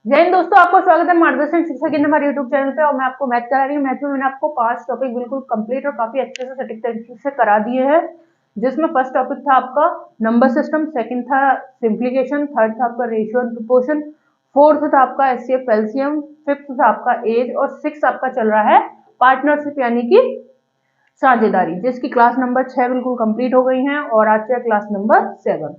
जय हिंद दोस्तों, आपको स्वागत है मार्गदर्शन शिक्षा केंद्र हमारे यूट्यूब चैनल पे। और मैं आपको मैथ करा रही हूँ। मैथ में मैंने आपको 5 टॉपिक बिल्कुल कंप्लीट और काफी अच्छे से सटीक तरीके से करा दिए हैं। जिसमें फर्स्ट टॉपिक था आपका नंबर सिस्टम, सेकंड था सिंप्लीकेशन, थर्ड था आपका रेशियो एंड प्रोपोर्शन, फोर्थ था आपका एचसीएफ एलसीएम, फिफ्थ था आपका एज और सिक्स आपका चल रहा है पार्टनरशिप यानी कि साझेदारी, जिसकी क्लास नंबर 6 बिल्कुल कंप्लीट हो गई है और आज है क्लास नंबर 7।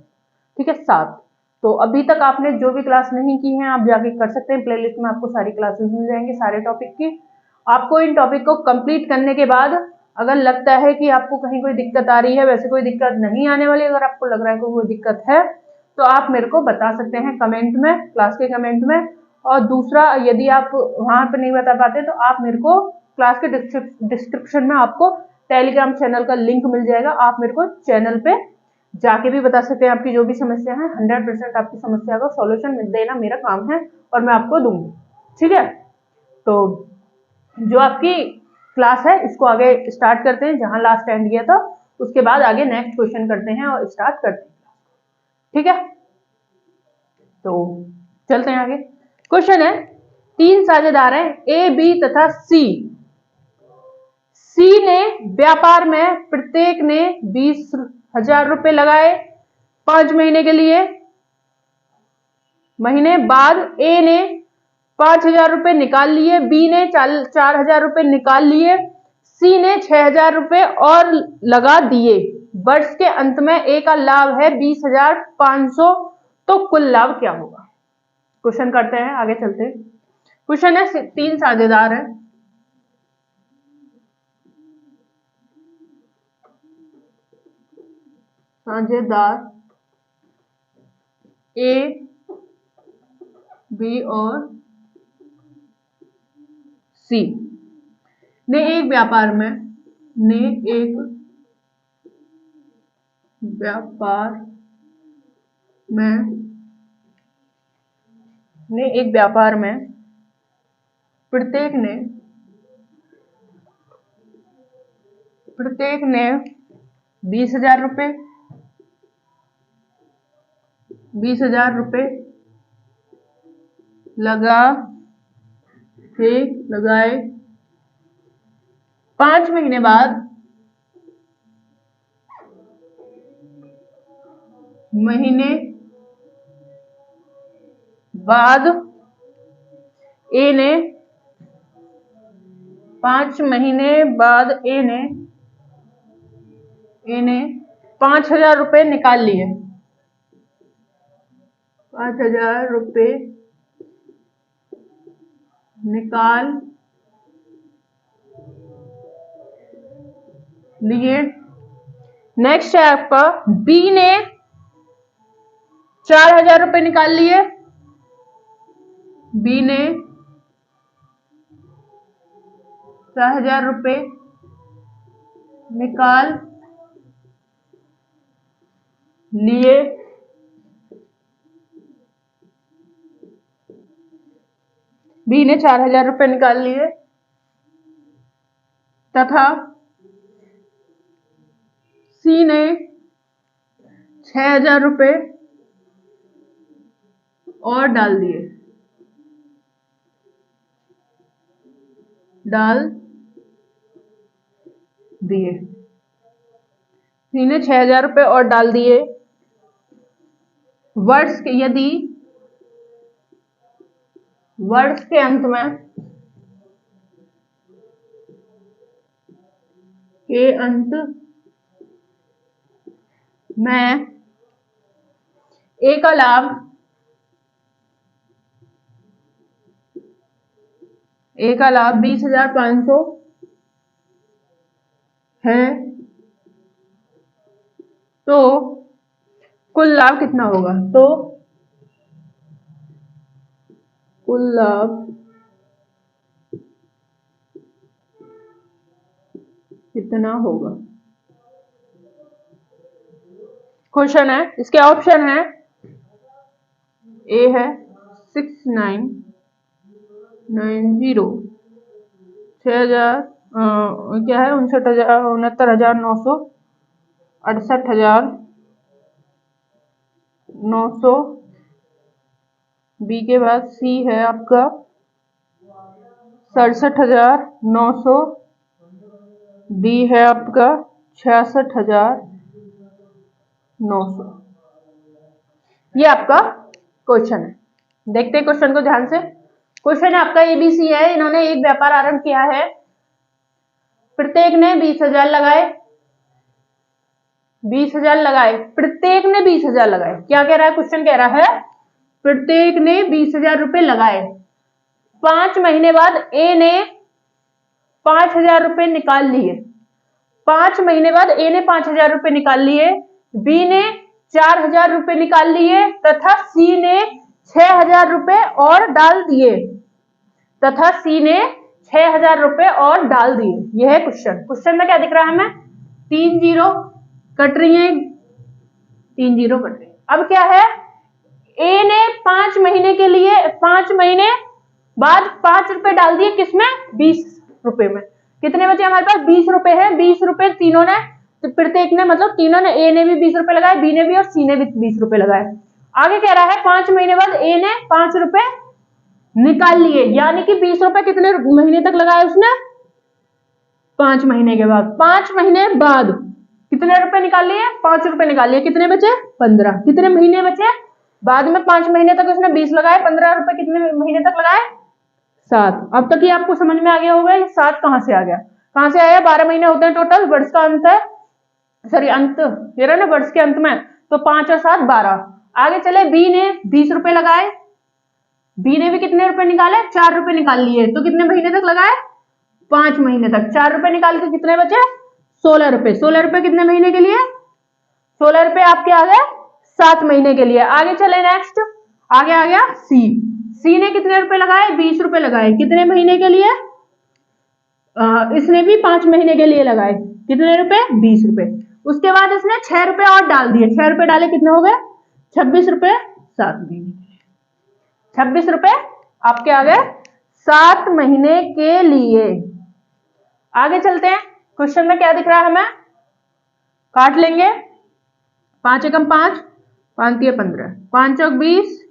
ठीक है 7। तो अभी तक आपने जो भी क्लास नहीं की है आप जाके कर सकते हैं। प्लेलिस्ट में आपको सारी क्लासेस मिल जाएंगी सारे टॉपिक की। आपको इन टॉपिक को कंप्लीट करने के बाद अगर लगता है कि आपको कहीं कोई दिक्कत आ रही है, वैसे कोई दिक्कत नहीं आने वाली, अगर आपको लग रहा है कि कोई दिक्कत है तो आप मेरे को बता सकते हैं कमेंट में, क्लास के कमेंट में। और दूसरा, यदि आप वहां पर नहीं बता पाते तो आप मेरे को क्लास के डिस्क्रिप्शन में आपको टेलीग्राम चैनल का लिंक मिल जाएगा। आप मेरे को चैनल पे जाके भी बता सकते हैं आपकी जो भी समस्या है। 100% आपकी समस्या का सॉल्यूशन देना मेरा काम है और मैं आपको दूंगी। ठीक है, तो जो आपकी क्लास है इसको आगे स्टार्ट करते हैं, जहां लास्ट एंड किया था उसके बाद आगे नेक्स्ट क्वेश्चन करते हैं और स्टार्ट करते हैं। ठीक है, तो चलते हैं आगे। क्वेश्चन है, 3 साझेदार हैं ए, बी तथा सी। सी ने व्यापार में प्रत्येक ने 20,000 रुपए लगाए 5 महीने के लिए। महीने बाद ए ने 5,000 रुपए निकाल लिए, बी ने 4,000 रुपए निकाल लिए, सी ने 6,000 रुपए और लगा दिए। वर्ष के अंत में ए का लाभ है 20,500, तो कुल लाभ क्या होगा? क्वेश्चन करते हैं, आगे चलते हैं। क्वेश्चन है, 3 साझेदार हैं। साझेदार ए, बी और सी ने एक व्यापार में एक व्यापार में प्रत्येक ने 20,000 रुपए लगाए। 5 महीने बाद ए ने 5 महीने बाद ए ने 5,000 रुपए निकाल लिए। 5,000 रुपए निकाल लिए। नेक्स्ट है आपका बी ने 4,000 रुपए निकाल लिए। बी ने 4,000 रुपए निकाल लिए। बी ने 4,000 रुपए निकाल लिए तथा सी ने 6,000 रुपए और डाल दिए। सी ने 6,000 रुपए और डाल दिए। यदि वर्ष के अंत में ए का लाभ 20,500 है, तो कुल लाभ कितना होगा? तो कुल लाभ कितना होगा? क्वेश्चन है, इसके ऑप्शन है, ए है 6990, 6,000 क्या है 69,968, 68,900, बी के बाद सी है आपका 67,900, डी है आपका 66,900। ये आपका क्वेश्चन है। देखते हैं क्वेश्चन को ध्यान से। क्वेश्चन आपका एबीसी है। इन्होंने एक व्यापार आरंभ किया है, प्रत्येक ने 20,000 लगाए, 20,000 लगाए, प्रत्येक ने 20,000 लगाए। क्या कह रहा है क्वेश्चन? कह रहा है प्रत्येक ने 20,000 रुपए लगाए। 5 महीने बाद ए ने 5,000 रुपए निकाल लिए। 5 महीने बाद ए ने 5,000 रुपए निकाल लिए, बी ने 4,000 रुपए निकाल लिए तथा सी ने 6,000 रुपए और डाल दिए, तथा सी ने 6,000 रुपए और डाल दिए। यह है क्वेश्चन। क्वेश्चन में क्या दिख रहा है हमें? 3 जीरो कट रही है, 3 जीरो कट रही है। अब क्या है? ए ने 5 महीने के लिए 5 महीने बाद 5 रुपए डाल दिए, किसमें? 20 रुपए में। कितने बचे हमारे पास? 20 रुपए है। 20 रुपए तीनों ने, तो प्रत्येक ने, मतलब तीनों ने, ए ने भी 20 रुपए लगाए, बी ने भी और सी ने भी 20 रुपए लगाए। आगे कह रहा है 5 महीने बाद ए ने 5 रुपए निकाल लिए, यानी कि 20 रुपए कितने महीने तक लगाए उसने? 5 महीने के बाद। 5 महीने बाद कितने रुपए निकाल लिए? 5 रुपए निकाल लिए। कितने बचे? 15। कितने महीने बचे? बाद में 5 महीने तक उसने 20 लगाए, 15 रुपए कितने महीने तक लगाए? 7। अब तक ये आपको समझ में आ गया होगा ये 7 कहां से आ गया? कहां से आया? 12 महीने होते हैं टोटल, वर्ष का अंत है, सॉरी अंत ये रहा ना वर्ष के अंत में, तो 5 और 7 12। आगे चले, बी ने 20 रुपए लगाए, बी ने भी कितने रुपए निकाले? 4 रुपए निकाल लिए, तो कितने महीने तक लगाए? 5 महीने तक। 4 रुपए निकाल के कितने बचे? 16 रुपए। 16 रुपए कितने महीने के लिए? 16 रुपए आपके आ गए 7 महीने के लिए। आगे चले नेक्स्ट, आगे आ गया सी। सी ने कितने रुपए लगाए? 20 रुपए लगाए। कितने महीने के लिए? इसने भी 5 महीने के लिए लगाए। कितने रुपए? 20 रुपए। उसके बाद इसने 6 रुपए और डाल दिए। 6 रुपए डाले, कितने हो गए? 26 रुपए 7 महीने। 26 रुपए आपके आ गए 7 महीने के लिए। आगे चलते हैं, क्वेश्चन में क्या दिख रहा है हमें? काट लेंगे। 5 एकम 5, 5 तिया 15, 5 चौक 20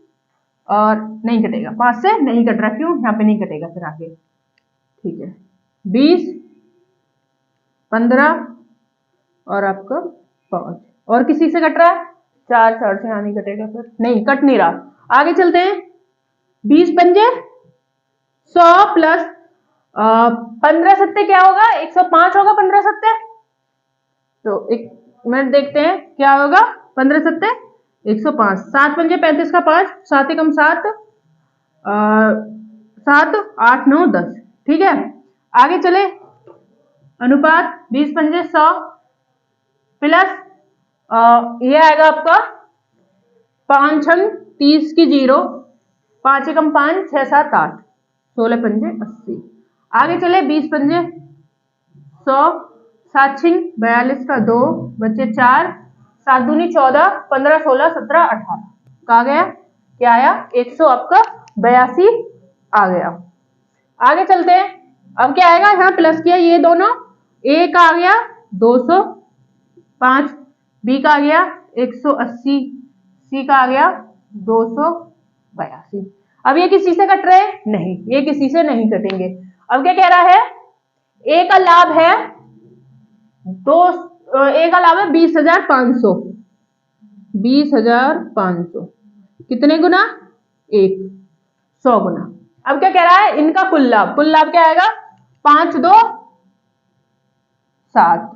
और नहीं कटेगा, 5 से नहीं कट रहा, क्यों? यहाँ पे नहीं कटेगा फिर आगे, ठीक है। 20, 15 और आपका 5, और किसी से कट रहा है? 4, 4 से यहाँ नहीं कटेगा, फिर नहीं कट नहीं रहा। आगे चलते हैं। 20 पंजे 100 प्लस 15 सत्ते क्या होगा? 105 होगा 15 सत्ते। तो एक मिनट देखते हैं क्या होगा। 15 सत्ते 105, 7 पंजे 35 का 5, 7 एकम 7, 7 8 9 10, ठीक है। आगे चले, अनुपात 20 पंजे 100 प्लस ये आएगा आपका 5 छंग 30 की 0, 5 एकम 5, 6 7 8, 16 पंजे 80। आगे चले, 20 पंजे 100, 7 छिंग 42 का 2, बचे 4, 7 दूनी 14, 15 16 17 18, कहा गया? क्या आया? 100 आपका 82 आ गया। आगे चलते हैं। अब क्या आएगा? यहाँ प्लस किया, ये दोनों, ए का आ गया 205, बी का आ गया 180, सी का आ गया 282। अब ये किसी से कट रहे? नहीं, ये किसी से नहीं कटेंगे। अब क्या कह रहा है? ए का लाभ है ए का लाभ है 20,500, 20,500 कितने गुना? 1, 100 गुना। अब क्या कह रहा है? इनका कुल लाभ, कुल लाभ क्या आएगा? 5 2 7,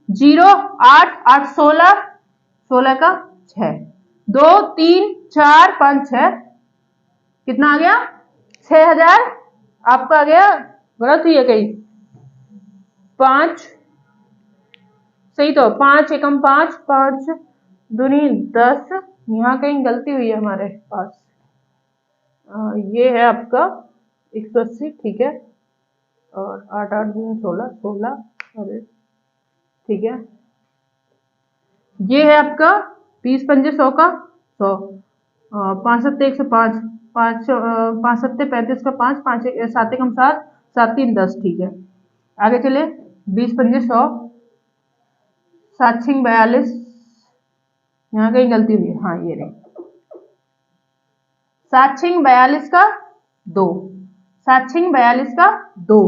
0 8 8 16, 16 का 6, 2 3 4 5 6, कितना आ गया? 6,000 आपका आ गया। गलत हुई है कहीं? 5 सही, तो 5 एकम 5, 5 दूनी 10, यहाँ कहीं गलती हुई है हमारे पास। ये है आपका 180, ठीक है, और 8 8 दूनी 16, 16, अरे ठीक है। ये है आपका 20 पंजे 100 का 100, 5 सत्ते 105, 5 सत्ते 35 का 5, 5 7 एकम 7, 7 3 10, ठीक है। आगे चले, 20 पंजे 100, 7 छिंग 42, यहाँ कहीं गलती हुई है, हाँ ये रही, 7 6 42 का 2, 7 6 42 का 2,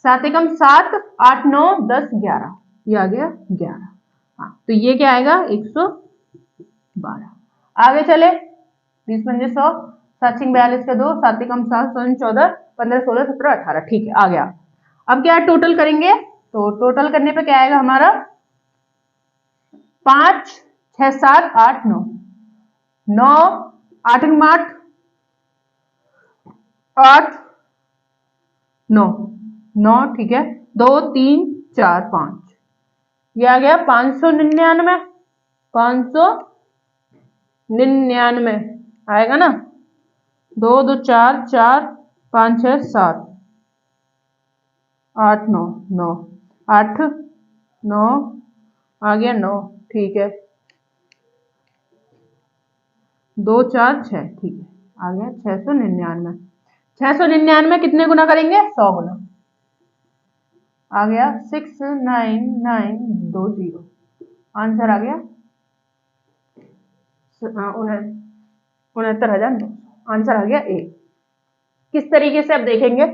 7 एकम 7, 8 9 10 11, ये आ गया 11। हाँ तो ये क्या आएगा 112। आगे चले 20 पंजे 100, 7 6 42 का 2, 7 एकम 7 14 15 16 17 18, ठीक है आ गया। अब क्या टोटल करेंगे, तो टोटल करने पे क्या आएगा हमारा 5 6 7 8 9, 9 8 8 8 9 9, ठीक है 2 3 4 5, ये आ गया 599, 599 आएगा ना। 2 2 4 4 5 6 7 8 9 9 8 9 आ गया 9, ठीक है 2 4 6, ठीक है आ गया 699। 699 कितने गुना करेंगे 100 गुना, आ गया 69920, आंसर आ गया 69,900, आंसर आ गया ए। किस तरीके से अब देखेंगे,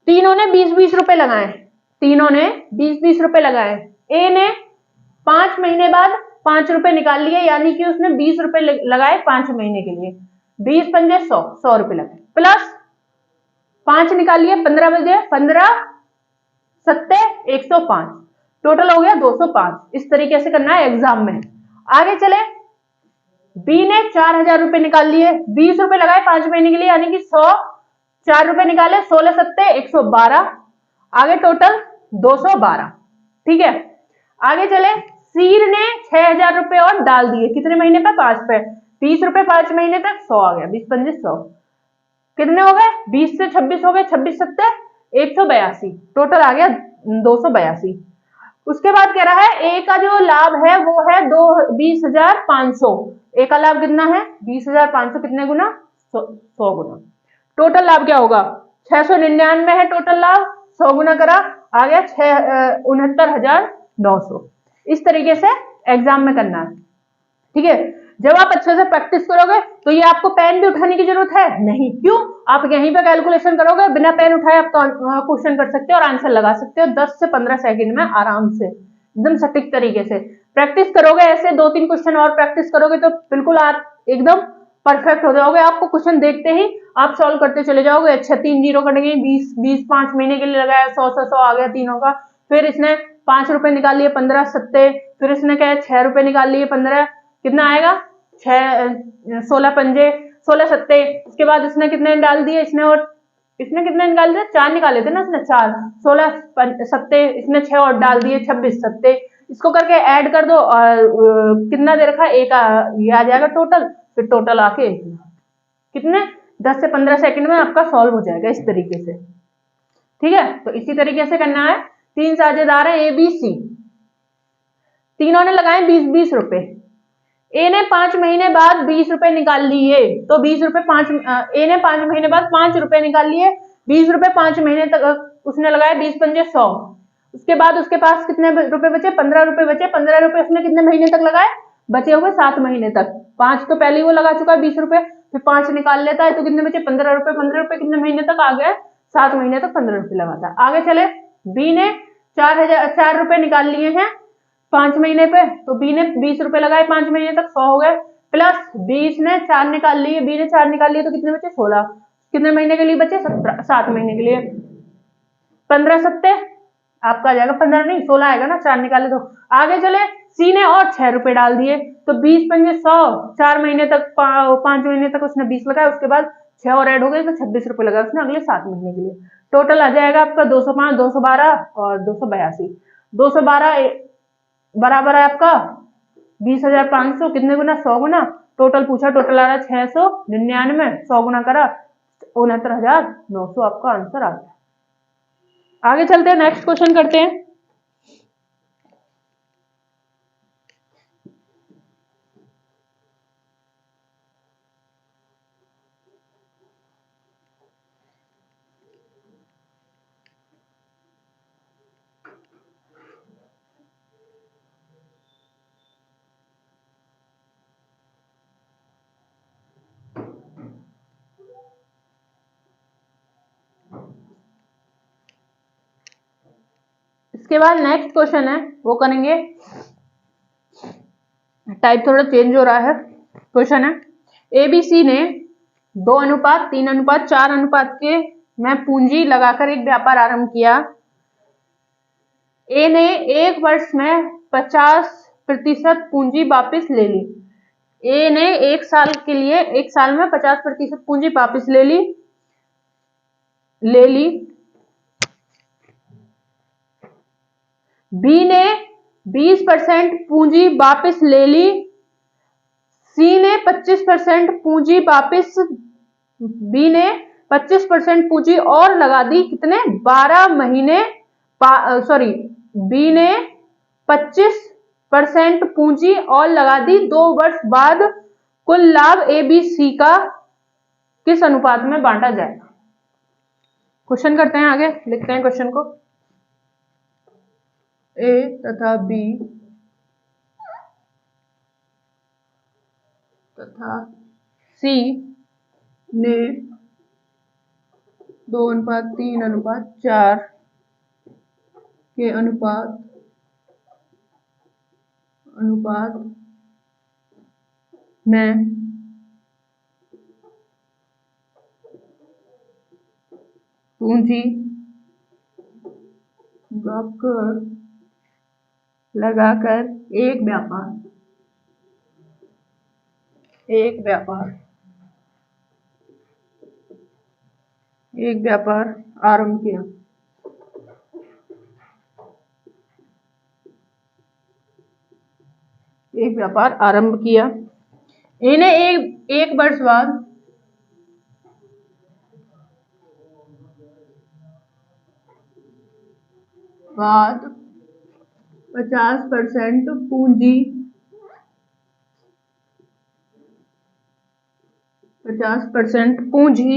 तीनों ने 20-20 रुपए लगाए, तीनों ने 20-20 रुपए लगाए, ए ने 5 महीने बाद 5 रुपए निकाल लिए, यानी कि उसने 20 रुपए लगाए 5 महीने के लिए, 20 पंजे 100, 100 रुपए लगाए, प्लस 5 निकाल लिए 15 बजे, 15 सत्ते 105, टोटल हो गया 205। इस तरीके से करना है एग्जाम में। आगे चले, बी ने 4000 रुपए निकाल लिए, 20 रुपए लगाए 5 महीने के लिए, यानी कि 100, 4 रुपए निकाले, 16 सत्ते 112, आगे टोटल 212, ठीक है। आगे चले, सी ने 6000 रुपए और डाल दिए, कितने महीने पे 5 पे, 20 रुपए 5 महीने तक, 100 आ गया, 20 पंजे 100, कितने हो गए 20 से 26 हो गए, 26 सत्ते 182, टोटल आ गया 282। उसके बाद कह रहा है ए का जो लाभ है वो है 20,500, ए का लाभ कितना है 20,500, कितने गुना 100 गुना, टोटल लाभ क्या होगा 699 है टोटल लाभ, 100 गुना करा आ गया 69,900। इस तरीके से एग्जाम में करना है, ठीक है। जब आप अच्छे से प्रैक्टिस करोगे तो ये आपको पेन भी उठाने की जरूरत है नहीं, क्यों, आप यहीं पे कैलकुलेशन करोगे, बिना पेन उठाए आप क्वेश्चन कर सकते हो और आंसर लगा सकते हो 10 से 15 सेकंड में आराम से, एकदम सटीक तरीके से प्रैक्टिस करोगे। ऐसे 2-3 क्वेश्चन और प्रैक्टिस करोगे तो बिल्कुल आप एकदम परफेक्ट हो जाओगे। आपको क्वेश्चन देखते ही आप सॉल्व करते चले जाओगे। अच्छा 3 जीरो कटेंगे, 20 5 महीने के लिए लगाया, 100 आ गया तीनों का, फिर इसने 5 रुपए निकाल लिए, 15 सत्ते, फिर इसने क्या है 6 रुपए निकाल लिए, 15, कितना आएगा 6 16 पंजे 16 सत्ते, उसके बाद इसने कितने डाल दिए, इसने कितने निकाल दिए 4 निकाले थे ना इसने, 4 16 सत्ते, इसने 6 और डाल दिए 26 सत्ते, इसको करके ऐड कर दो और कितना दे रखा एक ये आ जाएगा टोटल, फिर टोटल आके कितने 10 से 15 सेकंड में आपका सॉल्व हो जाएगा इस तरीके से, ठीक है। तो इसी तरीके से करना है। 3 साझेदार है ए बी सी, तीनों ने लगाए 20-20 रुपए, ए ने 5 महीने बाद 20 रुपए निकाल लिए, तो 20 रुपए ए ने 5 महीने बाद 5 रुपए निकाल लिए, 20 रुपए 5 महीने तक उसने लगाए, 20 पंजे 100, उसके बाद उसके पास कितने रुपए बचे 15 रुपए बचे, 15 रुपए उसने कितने महीने तक लगाए, बचे हुए 7 महीने तक, 5 तो पहले ही वो लगा चुका है 20 रुपए, फिर 5 निकाल लेता है तो कितने बचे 15 रुपए, 15 रुपए कितने महीने तक आ गए 7 महीने तक 15 रुपए लगाता है। आगे चले, बी ने 4 रुपए निकाल लिए हैं 5 महीने पे, तो बी ने 20 रुपए लगाए 5 महीने तक, 100 हो गए, प्लस 20 ने 4 निकाल लिए, बी ने 4 निकाल लिए तो कितने बचे 16, कितने महीने के लिए बचे 7 महीने के लिए, 15 सत्ते आपका आ जाएगा 15 नहीं 16 आएगा ना, 4 निकाले तो। आगे चले, सी ने और 6 रुपए डाल दिए, तो 20 पंजे 100, 4 महीने तक 5 महीने तक उसने 20 लगाया, उसके बाद 6 और ऐड हो गए तो 26 रुपए लगाया उसने अगले 7 महीने के लिए, टोटल आ जाएगा आपका 205 212 और 282, 212 बराबर है आपका 20,500, कितने गुना 100 गुना, टोटल पूछा टोटल आ रहा है 699, 100 गुना करा 69,900, आपका आंसर आ गया। आगे चलते हैं, नेक्स्ट क्वेश्चन करते हैं। इसके बाद नेक्स्ट क्वेश्चन है वो करेंगे, टाइप थोड़ा चेंज हो रहा है। क्वेश्चन है एबीसी ने 2:3:4 अनुपात में पूंजी लगाकर एक व्यापार आरंभ किया। ए ने एक वर्ष में 50% पूंजी वापस ले ली। ए ने एक साल में 50% पूंजी वापस ले ली। बी ने 20% पूंजी वापस ले ली। सी ने 25% पूंजी वापस, बी ने 25% पूंजी और लगा दी। कितने? 12 महीने, सॉरी, बी ने 25% पूंजी और लगा दी। 2 वर्ष बाद कुल लाभ ए बी सी का किस अनुपात में बांटा जाएगा? क्वेश्चन करते हैं आगे, लिखते हैं क्वेश्चन को। ए तथा बी तथा सी ने 2:3:4 के अनुपात में पूंजी लगाकर एक व्यापार आरंभ किया। इन्हें एक वर्ष बाद 50% पूंजी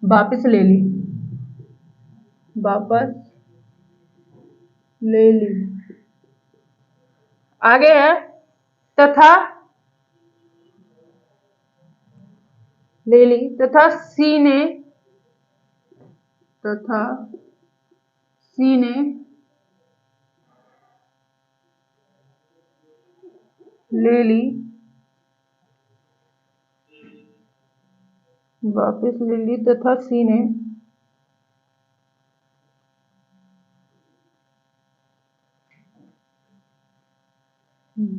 वापस ले ली। आगे है तथा सी ने ले ली, वापस ले ली तथा सी ने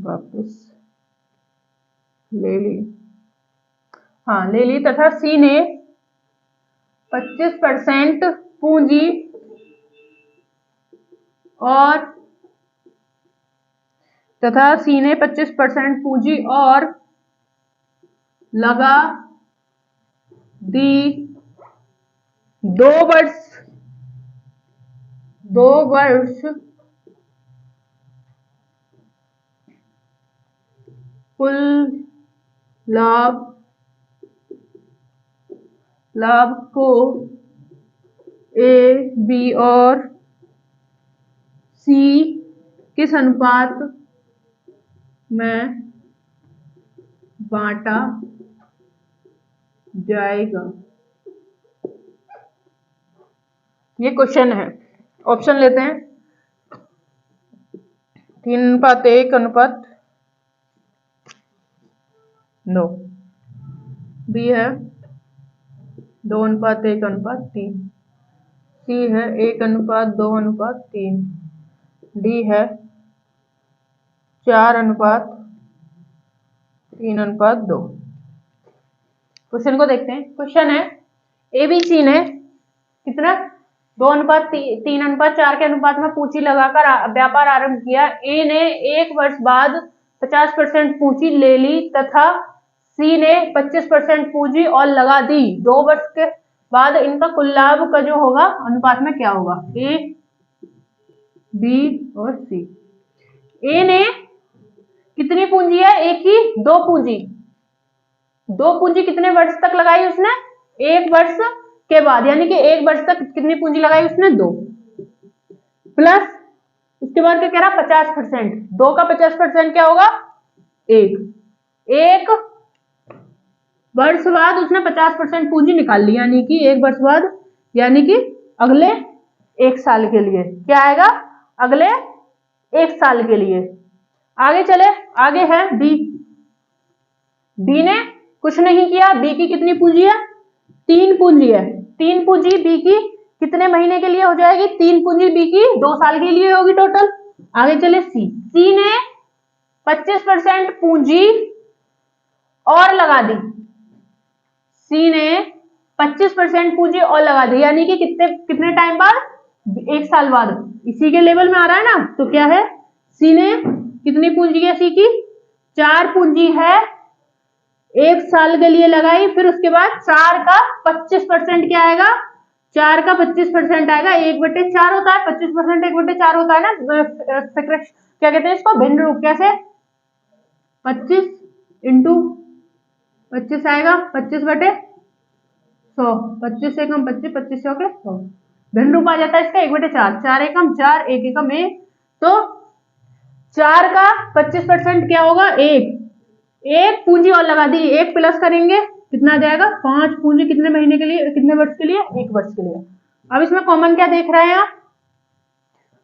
वापस ले ली, हाँ ले ली तथा सी ने 25% पूंजी और लगा दी। 2 वर्ष कुल लाभ को ए बी और सी किस अनुपात में बांटा जाएगा? ये क्वेश्चन है। ऑप्शन लेते हैं। 3:1:2, बी है 2:1:3, सी है 1:2:3, डी है 4:3:2। क्वेश्चन को देखते हैं। क्वेश्चन है एबीसी ने कितना 2:3:4 के अनुपात में पूंजी लगाकर व्यापार आरंभ किया। ए ने एक वर्ष बाद 50% पूंजी ले ली तथा सी ने 25% पूंजी और लगा दी। 2 वर्ष के बाद इनका कुल लाभ का जो होगा अनुपात में क्या होगा? ए बी और सी। ए ने कितनी पूंजी है? एक ही 2 पूंजी। 2 पूंजी कितने वर्ष तक लगाई उसने? 1 वर्ष के बाद, यानी कि 1 वर्ष तक कितनी पूंजी लगाई उसने? 2 प्लस उसके बाद क्या कह रहा? 50%। 2 का 50% क्या होगा? 1 वर्ष बाद उसने 50% पूंजी निकाल ली, यानी कि 1 वर्ष बाद, यानी कि अगले 1 साल के लिए। क्या आएगा? अगले 1 साल के लिए। आगे चले, आगे है बी। बी ने कुछ नहीं किया। बी की कितनी पूंजी है? 3 पूंजी है। 3 पूंजी बी की कितने महीने के लिए हो जाएगी? 3 पूंजी बी की 2 साल के लिए होगी टोटल। आगे चले सी। सी ने 25% पूंजी और लगा दी। सी ने 25% पूंजी और लगा दी, यानी कि कितने कितने टाइम बाद? 1 साल बाद। इसी के लेवल में आ रहा है ना, तो क्या है? सी ने कितनी पूंजी है? सी की 4 पूंजी है, 1 साल के लिए लगाई। फिर उसके बाद 4 का 25% क्या आएगा? 4 का 25% आएगा। 1/4 होता है, 25% 1/4 होता है ना। क्या कहते हैं इसको? भिन्न रूप। कैसे? 25 इंटू 25 आएगा 25/100। 25 एकम 25, 25 के 100। भिन्न रूप आ जाता है इसका 1/4। 4 एकम 4, 1 एकम 1। तो 4 का 25% क्या होगा? 1 पूंजी और लगा दी। 1 प्लस करेंगे कितना जाएगा? 5 पूंजी। कितने महीने के लिए? कितने वर्ष के लिए? 1 वर्ष के लिए। अब इसमें कॉमन क्या देख रहे हैं आप?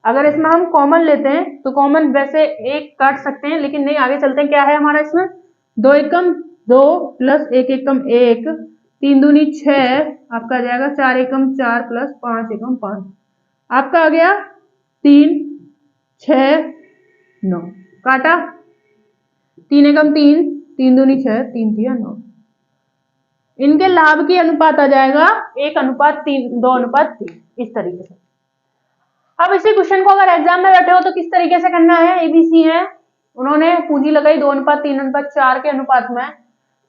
अगर इसमें हम कॉमन लेते हैं तो कॉमन वैसे 1 काट सकते हैं, लेकिन नहीं, आगे चलते हैं। क्या है हमारा इसमें? 2 एकम 2 प्लस 1 एकम 1, 3 दूनी 6, आपका आ जाएगा 4 एकम 4 प्लस 5 एकम 5, आपका आ गया 3 6 9। काटा, 3 एकम 3, 3 दूनी 6, 3 तिया 9। इनके लाभ की अनुपात आ जाएगा 1:3, 2:3, इस तरीके से। अब इसी क्वेश्चन को अगर एग्जाम में बैठे हो तो किस तरीके से करना है? एबीसी है, उन्होंने पूंजी लगाई 2:3:4 के अनुपात में।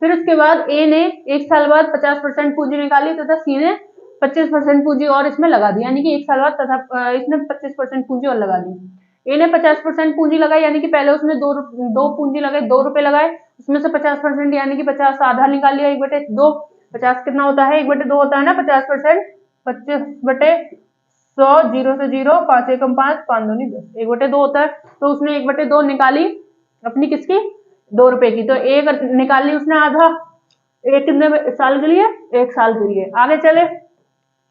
फिर उसके बाद ए ने 1 साल बाद 50% पूंजी निकाली तथा सी ने 25% पूंजी और इसमें लगा दी, यानी कि 1 साल बाद तथा इसने 25% पूंजी और लगा दी। ए ने 50% पूंजी लगाई, यानी कि पहले उसने दो पूंजी लगाई, 2 रुपए लगाए, उसमें से 50% यानी कि 50 आधा निकाल लिया 1/2। 50 कितना होता है? 1/2 होता है ना 50%। 25/100, 0 से 0, 5 एकम 5, 5 दूनी 10, 1/2 होता है। तो उसने 1/2 निकाली अपनी किसकी? 2 रुपए की। तो एक निकाली उसने आधा। एक कितने साल के लिए? 1 साल के लिए। आगे चले,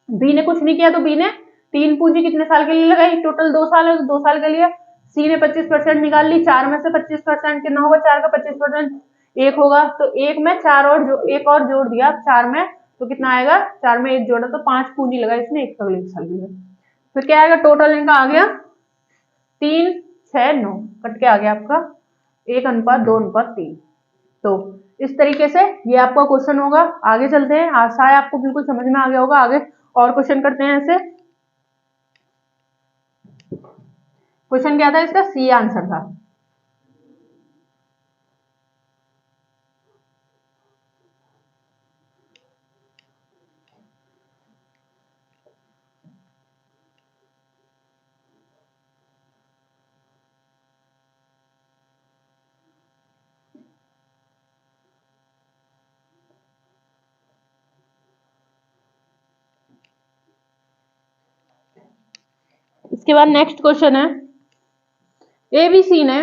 बी ने कुछ नहीं किया, तो बी ने 3 पूंजी कितने साल के लिए लगाई? टोटल 2 साल है, तो 2 साल के लिए। सी ने 25% निकाल ली। 4 में से 25% कितना होगा? 4 का 25% 1 होगा। तो 1 में 4 और एक और जोड़ दिया 4 में, तो कितना आएगा? 4 में 1 जोड़ा तो 5 पूंजी लगाई इसने 1 साल के लिए। तो क्या आएगा? टोटल इनका आ गया 3 6 9, कट के आ गया आपका 1:2:3। तो इस तरीके से ये आपका क्वेश्चन होगा। आगे चलते हैं, आशा है आपको बिल्कुल समझ में आ गया होगा। आगे और क्वेश्चन करते हैं ऐसे। क्वेश्चन क्या था इसका? सी आंसर था। इसके बाद नेक्स्ट क्वेश्चन है, एबीसी ने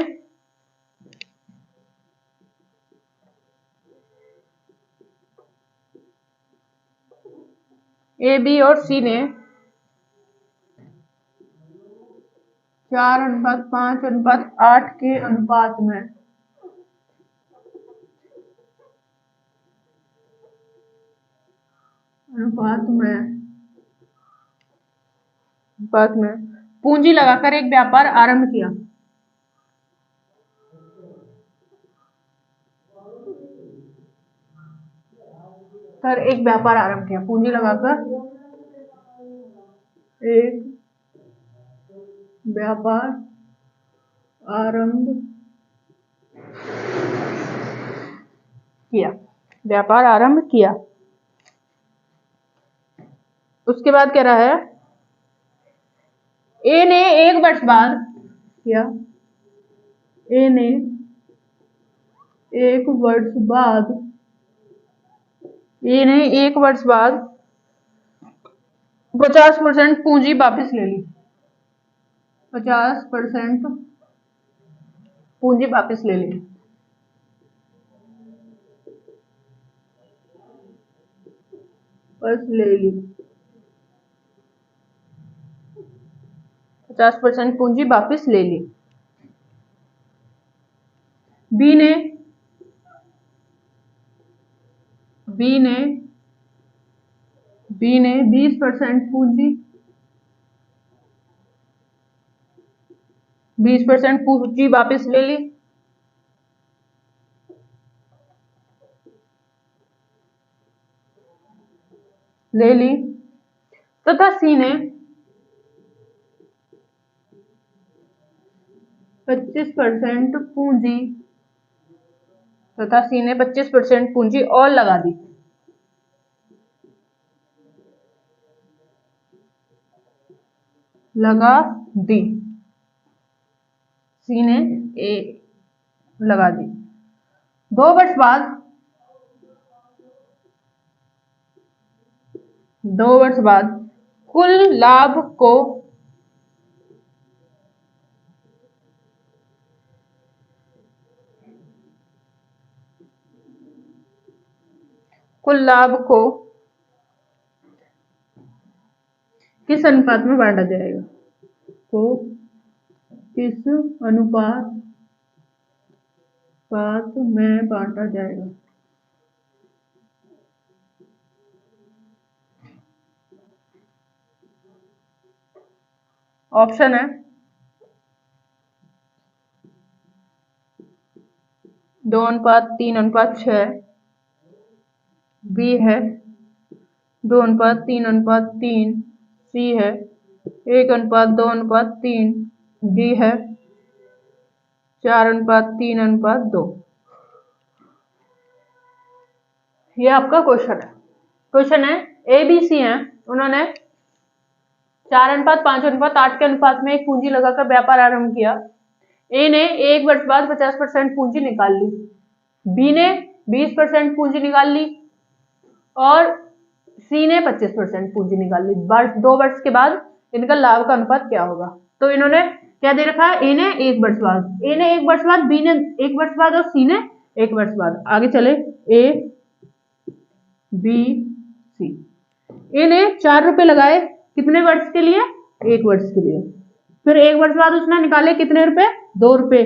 ए बी और सी ने 4:5:8 के अनुपात में पूंजी लगाकर एक व्यापार आरंभ किया। एक व्यापार आरंभ किया, पूंजी लगाकर एक व्यापार आरंभ किया। व्यापार आरंभ किया। उसके बाद कह रहा है, ए ने 1 वर्ष बाद किया। ए ने 1 वर्ष बाद, ए ने 1 वर्ष बाद 50% पूंजी वापस ले ली। 50% पूंजी वापस ले ली। बस ले ली। 50% पूंजी वापस ले ली। बी ने 20% पूंजी 20% पूंजी वापस ले ली तथा सी ने 25% पूंजी और लगा दी। सी ने ए लगा दी। 2 वर्ष बाद कुल लाभ को किस अनुपात में बांटा जाएगा? किस अनुपात में बांटा जाएगा? ऑप्शन है 2:3:6, बी है 2:3:3, सी है 1:2:3, डी है 4:3:2। ये आपका क्वेश्चन है। ए बी सी है, उन्होंने 4:5:8 के अनुपात में एक पूंजी लगाकर व्यापार आरंभ किया। ए ने 1 वर्ष बाद 50% पूंजी निकाल ली, बी ने 20% पूंजी निकाल ली और सी ने 25% पूंजी निकाल ली। 2 वर्ष के बाद इनका लाभ का अनुपात क्या होगा? तो इन्होंने क्या दे रखा है? ए ने 1 वर्ष बाद, बी ने 1 वर्ष बाद और सी ने 1 वर्ष बाद। आगे चले, ए बी सी। ए ने 4 रुपए लगाए, कितने वर्ष के लिए? 1 वर्ष के लिए। फिर 1 वर्ष बाद उसने निकाले कितने रुपए? 2 रुपए।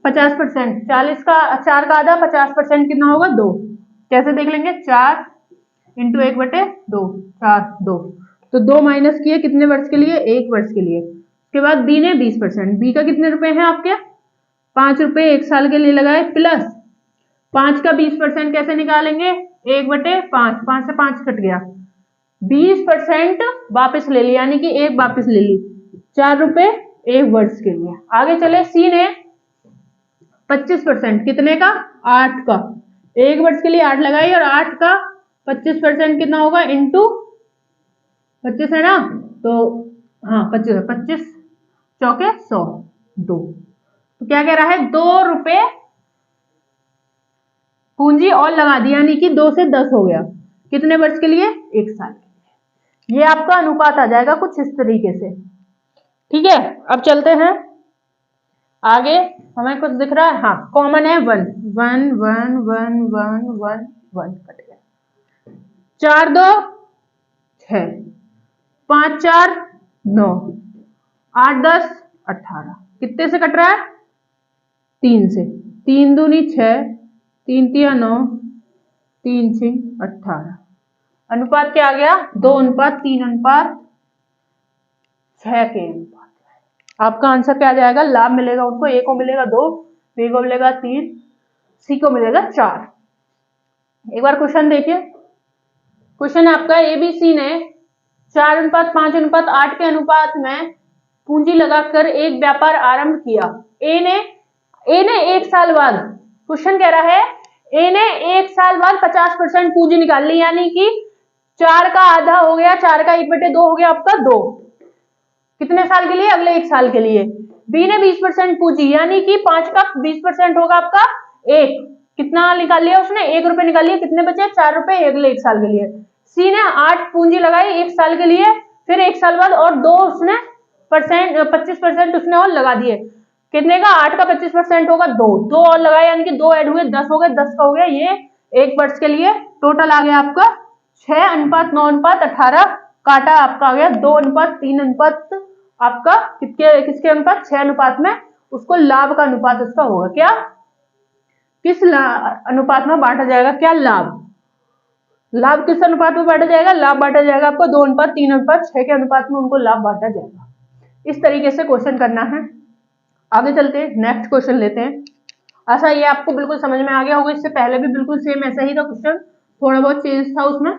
50%, 40 का 4 का आधा 50% कितना होगा? 2। कैसे देख लेंगे? 4 इंटू 1/2, 4 2। तो 2 माइनस किए कितने वर्ष के लिए? 1 वर्ष के लिए। उसके बाद बी ने 20%, बी का कितने रुपए हैं आपके? 5 रुपए 1 साल के लिए लगाए, प्लस 5 का 20% कैसे निकालेंगे? 1/5, 5 से 5 कट गया, 20% वापस ले लिया, यानी कि 1 वापस ले ली, 4 रुपए 1 वर्ष के लिए। आगे चले, सी ने 25%, कितने का? 8 का। 1 वर्ष के लिए 8 लगाई और 8 का 25% कितना होगा? इंटू 25 है ना, तो हाँ 25 चौके 100, 2। तो क्या कह रहा है? 2 रुपए पूंजी और लगा दी, यानी कि 2 से 10 हो गया। कितने वर्ष के लिए? 1 साल के लिए। ये आपका अनुपात आ जाएगा कुछ इस तरीके से। ठीक है, अब चलते हैं आगे। हमें कुछ दिख रहा है? हाँ, कॉमन है 1 1 1 1 1 1 1 कट गया। 4 2 6, 5 4 9, 8 10 18। कितने से कट रहा है? 3 से। 3 दूनी 6, 3 तिया 9, 3 6 18। अनुपात क्या आ गया? 2:3:6 के अनुपात। आपका आंसर क्या आ जाएगा? लाभ मिलेगा उनको, ए को मिलेगा 2, बी को मिलेगा 3, सी को मिलेगा 4। एक बार क्वेश्चन देखिए। क्वेश्चन आपका, एबीसी ने 4:5:8 के अनुपात में पूंजी लगाकर एक व्यापार आरंभ किया। ए ने 1 साल बाद, क्वेश्चन कह रहा है ए ने 1 साल बाद 50% पूंजी निकाल ली, यानी कि 4 का आधा हो गया, 4 का 1/2 हो गया आपका 2। कितने साल के लिए? अगले 1 साल के लिए। बी ने 20% पूंजी, यानी कि 5 का 20% होगा आपका 1। कितना निकाल लिया उसने? 1 रुपए निकाल लिया, कितने बचे? 4 रुपए अगले 1 साल के लिए। सी ने 8 पूंजी लगाई 1 साल के लिए, फिर 1 साल बाद और 2 उसने 25% उसने और लगा दिए। कितने का? 8 का 25% होगा 2 और लगाए, यानी कि 2 ऐड हुए 10 हो गए, 10 का हो गया ये 1 वर्ष के लिए। टोटल आ गया आपका 6:9:18, काटा आपका आ गया 2:3:6 आपका किसके अनुपात, 6 अनुपात में, उसको लाभ का अनुपात उसका होगा क्या, किस अनुपात में बांटा जाएगा, क्या लाभ, लाभ किस अनुपात में बांटा जाएगा, लाभ बांटा जाएगा आपको 2 अनुपात 3 अनुपात 6 के अनुपात में उनको लाभ बांटा जाएगा। इस तरीके से क्वेश्चन करना है। आगे चलते हैं, नेक्स्ट क्वेश्चन लेते हैं। ऐसा ये आपको बिल्कुल समझ में आ गया होगा, इससे पहले भी बिल्कुल सेम ऐसा ही था क्वेश्चन, थोड़ा बहुत चेंज था उसमें।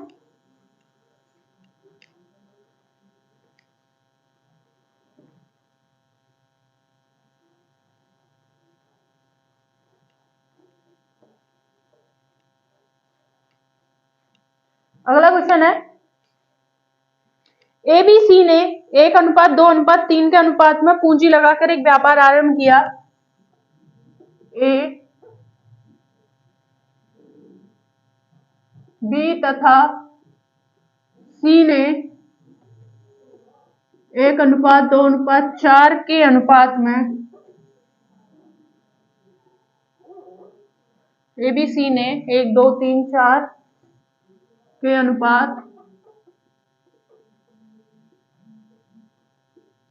अगला क्वेश्चन है, एबीसी ने 1 अनुपात 2 अनुपात 3 के अनुपात में पूंजी लगाकर एक व्यापार आरंभ किया। ए बी तथा सी ने 1 अनुपात 2 अनुपात 4 के अनुपात में, एबीसी ने 1 2 3 4 के अनुपात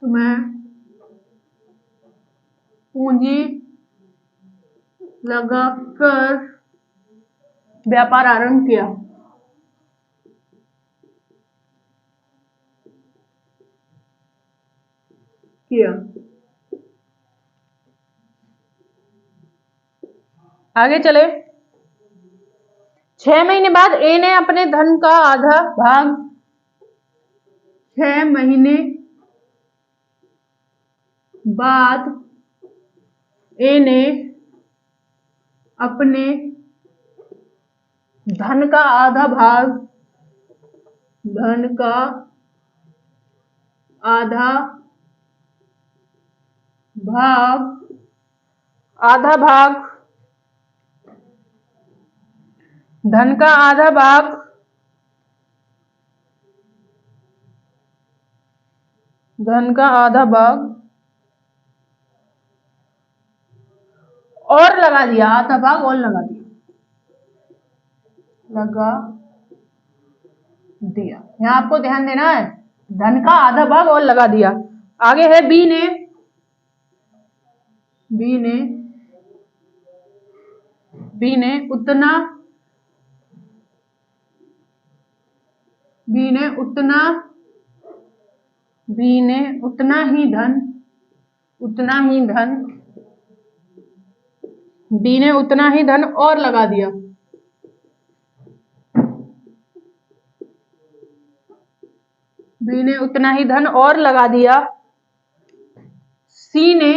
में पूंजी लगाकर व्यापार आरंभ किया। आगे चले, 6 महीने बाद ए ने अपने धन का आधा भाग, 6 महीने बाद ए ने अपने धन का आधा भाग, धन का आधा भाग, आधा भाग, धन का आधा भाग, धन का आधा भाग और लगा दिया, आधा भाग और लगा दिया, यहां आपको ध्यान देना है, धन का आधा भाग और लगा दिया। आगे है बी ने उतना ही धन बी ने उतना ही धन और लगा दिया। बी ने उतना ही धन और लगा दिया। सी ने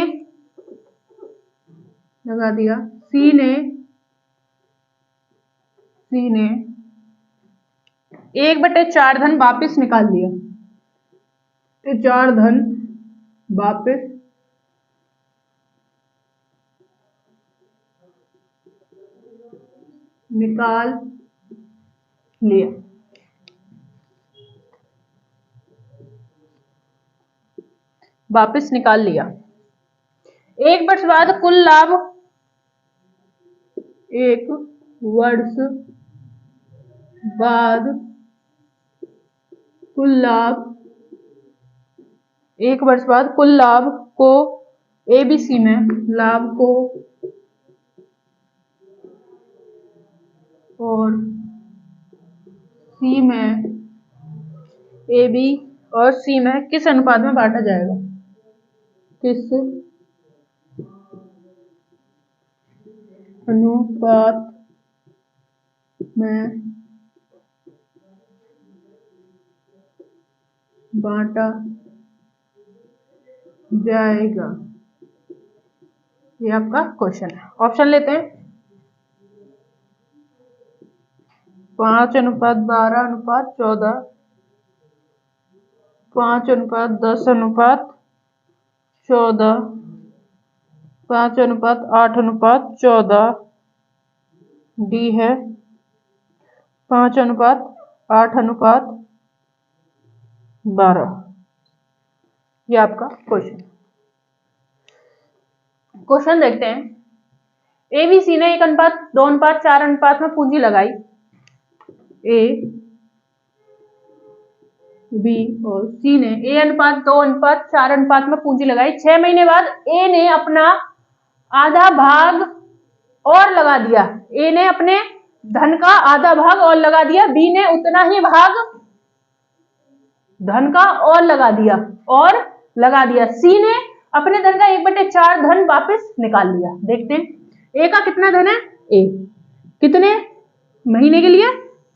लगा दिया, सी ने 1/4 धन वापस निकाल लिया, 4 धन वापस निकाल लिया। वापस निकाल लिया। 1 वर्ष बाद कुल लाभ, 1 वर्ष बाद कुल लाभ, 1 वर्ष बाद कुल लाभ को एबीसी में, लाभ को और सी में, ए बी और सी में किस अनुपात में बांटा जाएगा, किस अनुपात में बांटा जाएगा, ये आपका क्वेश्चन है। ऑप्शन लेते हैं, 5 अनुपात 12 अनुपात 14, 5 अनुपात 10 अनुपात 14, 5 अनुपात 8 अनुपात 14, डी है 5 अनुपात 8 अनुपात 12, ये आपका क्वेश्चन देखते हैं। एबीसी ने 1 अनुपात 2 अनुपात 4 अनुपात में पूंजी लगाई। ए बी और सी ने ए अनुपात 2 अनुपात 4 अनुपात में पूंजी लगाई। 6 महीने बाद ए ने अपना आधा भाग और लगा दिया। ए ने अपने धन का आधा भाग और लगा दिया। बी ने उतना ही भाग धन का और लगा दिया। सी ने अपने धन का 1/4 धन वापस निकाल लिया। देखते हैं ए का कितना धन है। ए कितने महीने के लिए?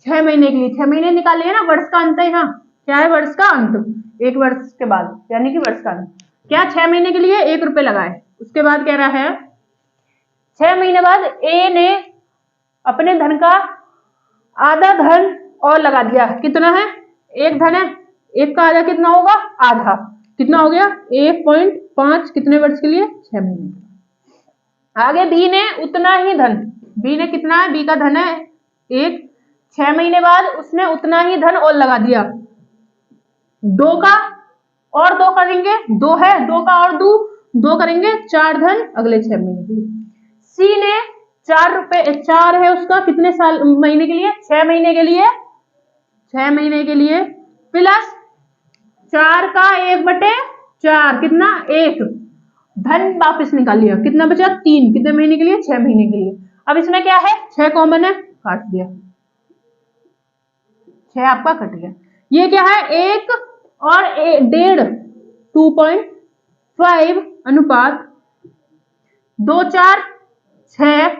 6 महीने के लिए। 6 महीने निकाल लिया ना, वर्ष का अंत है यहाँ। क्या है वर्ष का अंत? एक वर्ष के बाद, यानी कि वर्ष का अंत। क्या 6 महीने के लिए 1 रुपए लगाए। उसके बाद कह रहा है 6 महीने बाद ए ने अपने धन का आधा धन और लगा दिया। कितना है? एक धन है, एक का आधा कितना होगा? आधा। कितना हो गया? 1.5। कितने वर्ष के लिए? 6 महीने। आगे बी ने उतना ही धन, बी ने कितना है? बी का धन है 1। 6 महीने बाद उसने उतना ही धन और लगा दिया। 2 का और 2 करेंगे, 2 है, 2 का और 2 करेंगे, 4 धन अगले 6 महीने के लिए। सी ने 4 रुपए, 4 है उसका, कितने साल महीने के लिए? 6 महीने के लिए। 6 महीने के लिए प्लस 4 का 1/4, कितना? 1 धन वापस निकाल लिया। कितना बचा? 3। कितने महीने के लिए? 6 महीने के लिए। अब इसमें क्या है? 6 कॉमन है, काट दिया, 6 आपका कट गया। ये क्या है? 1 और 1.5, 2.5 अनुपात 2 4 6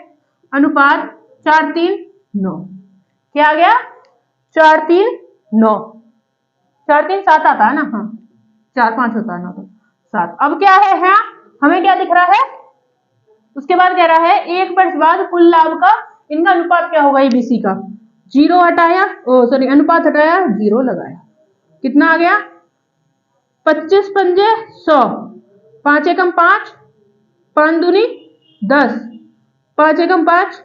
अनुपात 4 3 9। क्या आ गया? 4 3 9। 4 3 7 आता है ना? हाँ, 4 5 होता है ना, तो 7। अब क्या है? हाँ, हमें क्या दिख रहा है? उसके बाद कह रहा है 1 वर्ष बाद कुल लाभ का इनका अनुपात क्या होगा? एबीसी का 0 हटाया, सॉरी अनुपात हटाया, 0 लगाया। कितना आ गया? 25 पंजे 100, 5 एकम 5, 5 दूनी 10, 5 एकम 5,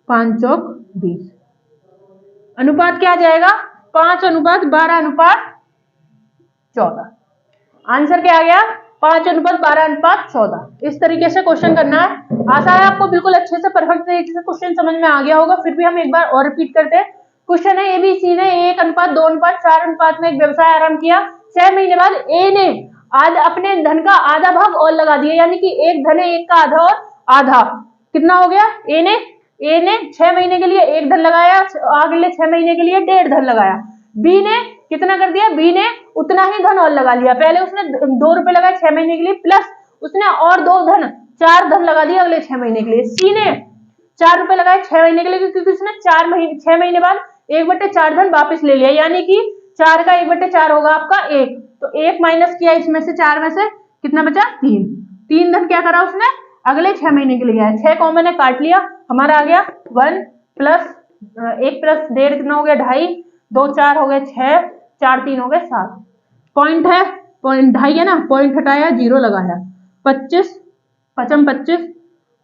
5 चौक 20। अनुपात क्या आ जाएगा? 5 अनुपात 12 अनुपात 14। आंसर क्या आ गया? 5 अनुपात 12 अनुपात 14। इस तरीके से क्वेश्चन करना है। आशा है आपको बिल्कुल अच्छे से परफेक्ट तरीके से क्वेश्चन समझ में आ गया होगा। फिर भी हम एक बार और रिपीट करते हैं। क्वेश्चन है एबीसी ने 1 अनुपात 2 अनुपात 4 अनुपात में एक व्यवसाय आरंभ किया। 6 महीने बाद ए ने अपने धन का आधा भाग और लगा दिया, यानी कि एक धन है, एक का आधा और आधा। कितना हो गया? ए ने 6 महीने के लिए 1 धन लगाया, अगले 6 महीने के लिए 1.5 धन लगाया। बी ने कितना कर दिया? बी ने उतना ही धन और लगा लिया। पहले उसने 2 रुपए लगाए 6 महीने के लिए, प्लस उसने और 2 धन 4 धन लगा दिया अगले 6 महीने के लिए। सी ने 4 रुपए लगाए 6 महीने के लिए, क्योंकि उसने 6 महीने बाद 1/4 धन वापस ले लिया, यानी कि 4 का 1/4 होगा आपका 1। तो 1 माइनस किया इसमें से, 4 में से कितना बचा? 3 धन क्या करा उसने? अगले 6 महीने के लिए गया। 6 कॉमन है, काट लिया, हमारा आ गया 1 प्लस 1 प्लस 1.5 कितना हो गया? 2.5, 2 4 हो गए 6, 4 3 हो गए 7। पॉइंट है, पॉइंट 2.5 है ना, पॉइंट हटाया, 0 लगाया। 25 पचम 25,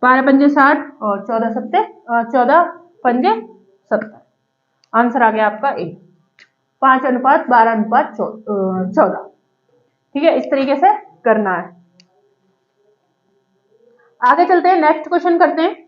12 पंजे 60 और 14 पंजे 70। आंसर आ गया आपका ए, 5 अनुपात 12 अनुपात 14। ठीक है, इस तरीके से करना है। आगे चलते हैं, नेक्स्ट क्वेश्चन करते हैं।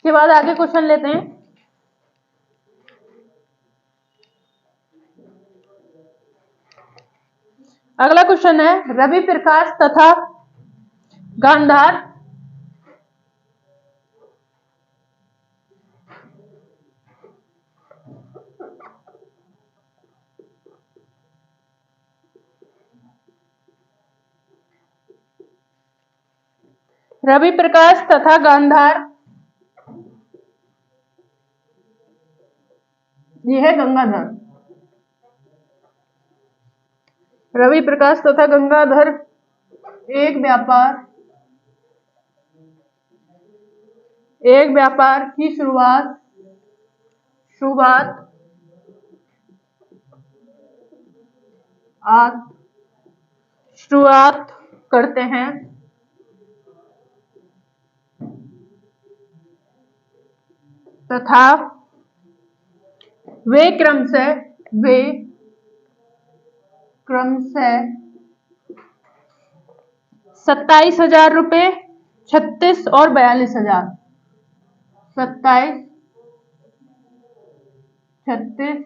के बाद आगे क्वेश्चन लेते हैं। अगला क्वेश्चन है रवि प्रकाश तथा गांधार रवि प्रकाश तथा गांधार, ये है गंगाधर। रवि प्रकाश तथा गंगाधर एक व्यापार की शुरुआत करते हैं। तथा वे क्रमशः 27,000 रुपये, 36 और 42,000, 27, 36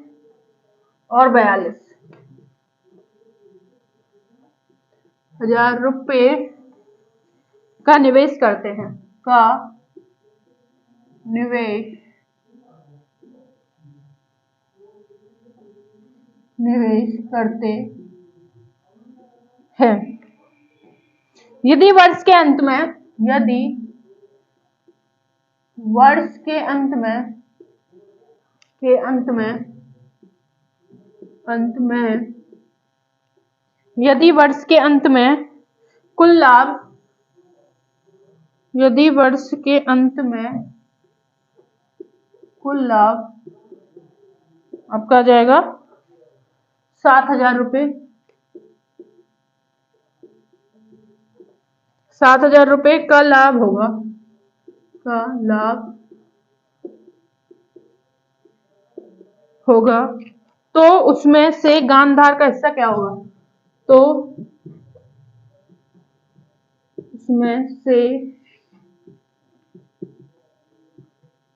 और 42,000 रुपये का निवेश करते हैं, का निवेश करते हैं। यदि वर्ष के अंत में कुल लाभ आपका आ जाएगा 7,000 रुपये, 7,000 रुपये का लाभ होगा, तो उसमें से गांधार का हिस्सा क्या होगा? तो उसमें से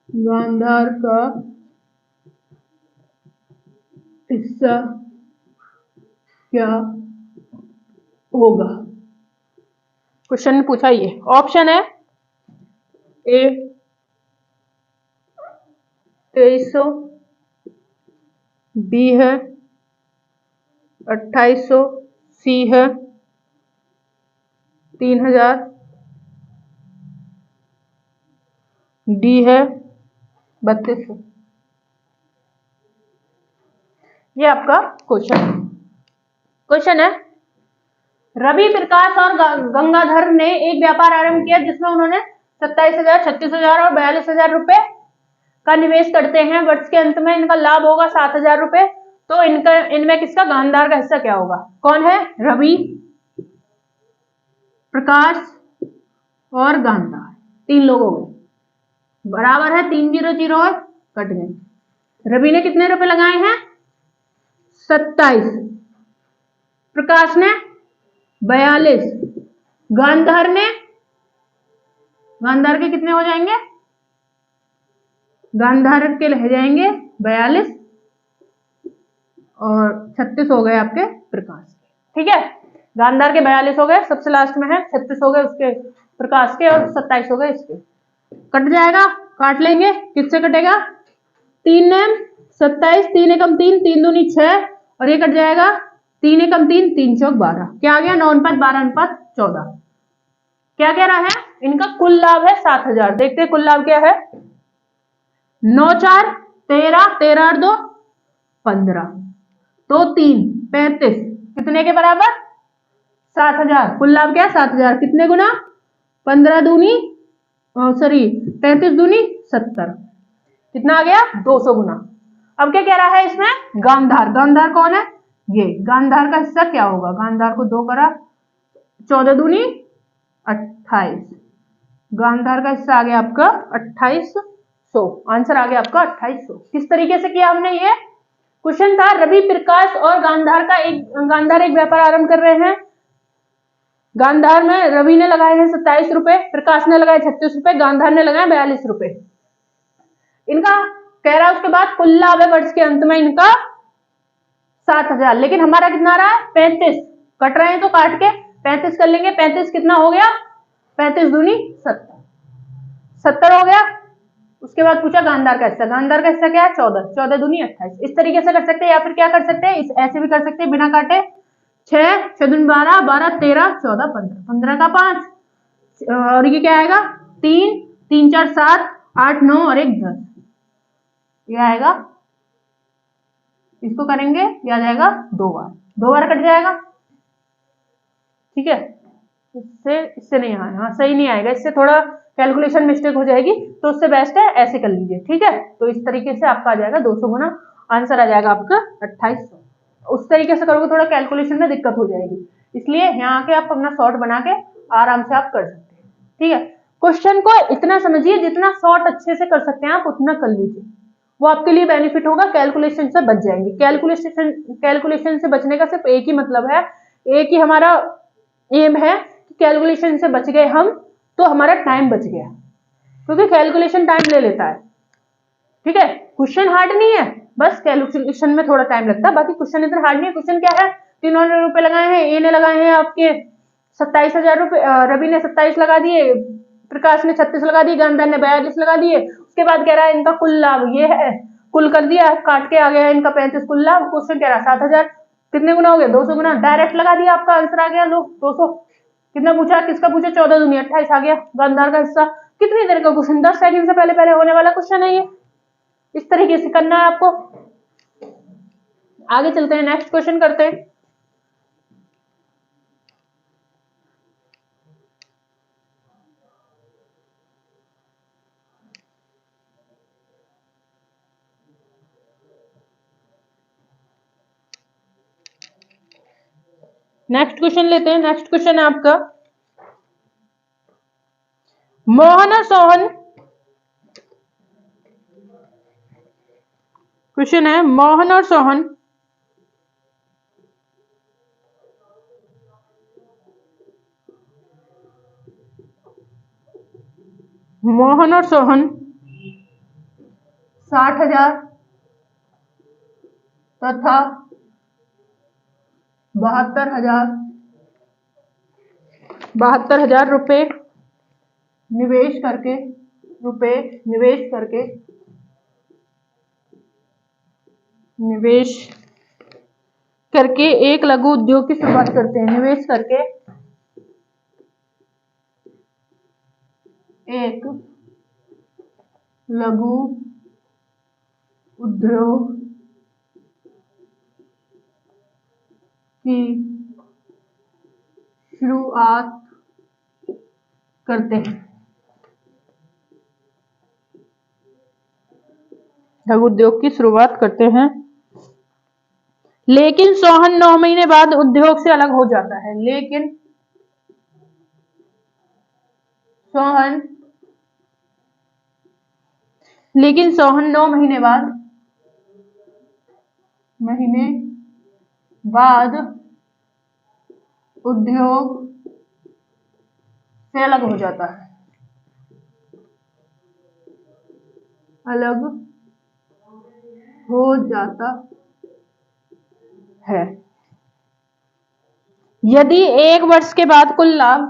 गांधार का हिस्सा क्या होगा? क्वेश्चन में पूछा ये। ऑप्शन है ए 2300, बी है 2800, सी है 3,000, डी है 3200। ये आपका क्वेश्चन है। रवि, प्रकाश और गंगाधर ने एक व्यापार आरंभ किया जिसमें उन्होंने 27,000, 36,000 और 42,000 रुपए का निवेश करते हैं। वर्ष के अंत में इनका लाभ होगा 7,000 रुपए। तो इनमें किसका गांधार का हिस्सा क्या होगा? कौन है? रवि, प्रकाश और गांधार, 3 लोग हो गए। बराबर है 3 0 0 और कट गए। रवि ने कितने रुपए लगाए हैं? 27, प्रकाश ने 42, गांधार के कितने हो जाएंगे? गांधार के रह जाएंगे 42 और 36 हो गए आपके प्रकाश के। ठीक है, गांधार के 42 हो गए, सबसे लास्ट में है 36 हो गए उसके प्रकाश के और 27 हो गए इसके। कट जाएगा, काट लेंगे। किससे कटेगा? 3 ने 27, 3 एकम 3, 3 दूनी 6 और ये कट जाएगा 3 एकम 3, 3 चौक 12। क्या आ गया? 9 अनुपात 12 अनुपात 14। क्या कह रहा है? इनका कुल लाभ है 7,000। देखते हैं कुल लाभ क्या है। 9 4 13, 13 और 2 15, 2 3 35, कितने के बराबर? 7,000। कुल लाभ क्या है? 7,000। कितने गुना? 15 दूनी 35 दूनी 70, कितना आ गया? 200 गुना। अब क्या कह रहा है इसमें? गांधार कौन है? ये गांधार का हिस्सा क्या होगा? गांधार को 2 करा, 14 दूनी 28, गांधार का हिस्सा आ गया आपका 2800। आंसर आ गया आपका 2800। किस तरीके से किया हमने? ये क्वेश्चन था रवि, प्रकाश और गांधार एक व्यापार आरंभ कर रहे हैं। गांधार में रवि ने लगाए हैं 27 रुपए, प्रकाश ने लगाए 36 रुपए, गांधार ने लगाए 42 रुपए। इनका कह रहा है उसके बाद कुल लाभ है वर्ष के अंत में इनका 7,000। लेकिन हमारा कितना आ रहा है? 35। कट रहे हैं तो काट के 35 कर लेंगे। 35 कितना हो गया? 35 दूनी 70, 70 हो गया। उसके बाद पूछा गांधार का हिस्सा। गांधार का हिस्सा क्या है? 14, 14 दूनी 28। इस तरीके से कर सकते हैं या फिर क्या कर सकते हैं? ऐसे भी कर सकते हैं बिना काटे। 6 6 दूनी 12, 12 13 14 15, 15 का 5 और ये क्या आएगा? 3 3 4 7 8 9 और 1 10, ये आएगा। इसको करेंगे, ये आ जाएगा 2 बार कट जाएगा। ठीक है, इससे नहीं आएगा, सही नहीं आएगा, इससे थोड़ा कैलकुलेशन मिस्टेक हो जाएगी, तो उससे बेस्ट है ऐसे कर लीजिए। ठीक है, तो इस तरीके से आपका आ जाएगा 200 गुना, आंसर आ जाएगा आपका 2800। उस तरीके से करोगे थोड़ा कैलकुलेशन में दिक्कत हो जाएगी, इसलिए यहाँ आके आप अपना शॉर्ट बना के आराम से आप कर सकते हैं। ठीक है, क्वेश्चन को इतना समझिए, जितना शॉर्ट अच्छे से कर सकते हैं आप उतना कर लीजिए, वो आपके लिए बेनिफिट होगा, कैलकुलेशन से बच जाएंगे। कैलकुलेशन से बचने का सिर्फ एक ही मतलब है, एक ही हमारा एम है कि कैलकुलेशन से बच गए हम तो हमारा टाइम बच गया, क्योंकि कैलकुलेशन टाइम ले लेता है। ठीक है, क्वेश्चन हार्ड नहीं है, बस कैलकुलेशन में थोड़ा टाइम लगता है, बाकी क्वेश्चन इतना हार्ड नहीं है। क्वेश्चन क्या है, 300 रुपए लगाए हैं, ए ने लगाए हैं आपके 27,000 रुपए, रवि ने 27 लगा दिए, प्रकाश ने 36 लगा दिए, गंधर ने 42 लगा दिए। उसके बाद कह रहा है इनका कुल लाभ ये है, कुल कर दिया, काट के आ गया है इनका 35 कुल लाभ। क्वेश्चन कह रहा है 7,000, कितने गुना हो गया, 200 गुना, डायरेक्ट लगा दिया, आपका आंसर आ गया, लो 200। कितना पूछा, किसका पूछा, 14 दूनी 28 आ गया, गंधर का हिस्सा। कितनी देर का क्वेश्चन, 10 सेकंड से पहले पहले होने वाला क्वेश्चन है ये। इस तरीके से करना है आपको। आगे चलते हैं, नेक्स्ट क्वेश्चन करते हैं। नेक्स्ट क्वेश्चन लेते हैं। नेक्स्ट क्वेश्चन है आपका, मोहन और सोहन, क्वेश्चन है मोहन और सोहन मोहन और सोहन 60,000 तथा 72,000 रुपए निवेश करके एक लघु उद्योग की शुरुआत करते हैं। निवेश करके एक लघु उद्योग की शुरुआत करते हैं। लघु उद्योग की शुरुआत करते हैं, लेकिन सोहन 9 महीने बाद उद्योग से अलग हो जाता है। लेकिन सोहन 9 महीने बाद उद्योग से अलग हो जाता है। यदि एक वर्ष के बाद कुल लाभ,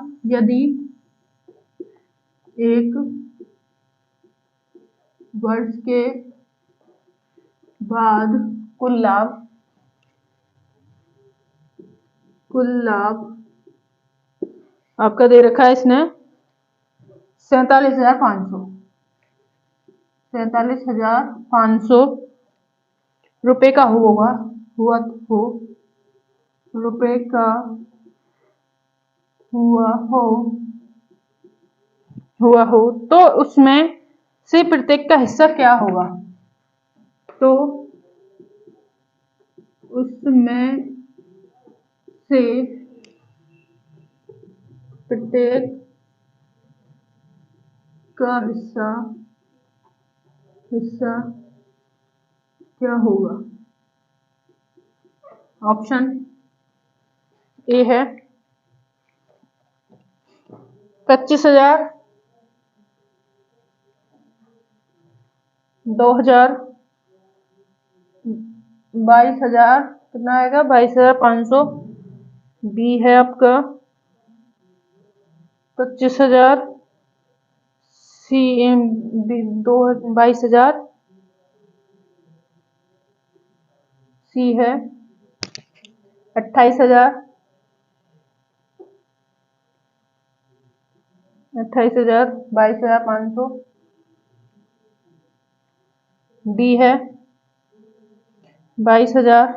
कुल लाभ आपका दे रखा है इसने 47,500 रुपए का हुआ हो तो उसमें से प्रत्येक का हिस्सा क्या होगा? तो उसमें से प्रत्येक का हिस्सा क्या होगा? ऑप्शन ए है 25,000, 2,000, 22,000, कितना आएगा 22,500। बी है आपका 25,000, सी 22,000, सी है 28,000, 22,500, डी है 22,000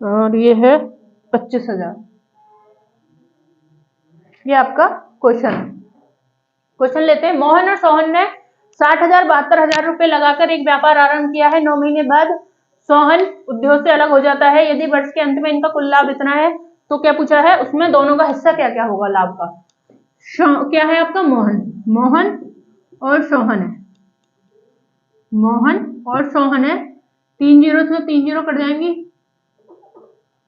और ये है 25,000। ये आपका क्वेश्चन लेते हैं। मोहन और सोहन ने 60,000 72,000 रुपए लगाकर एक व्यापार आरंभ किया है। 9 महीने बाद सोहन उद्योग से अलग हो जाता है। यदि वर्ष के अंत में इनका कुल लाभ इतना है तो क्या पूछा है उसमें दोनों का हिस्सा क्या क्या होगा लाभ का। क्या है आपका मोहन, मोहन और सोहन है, मोहन और सोहन है। 3 जीरो से 3 जीरो कट जाएंगी,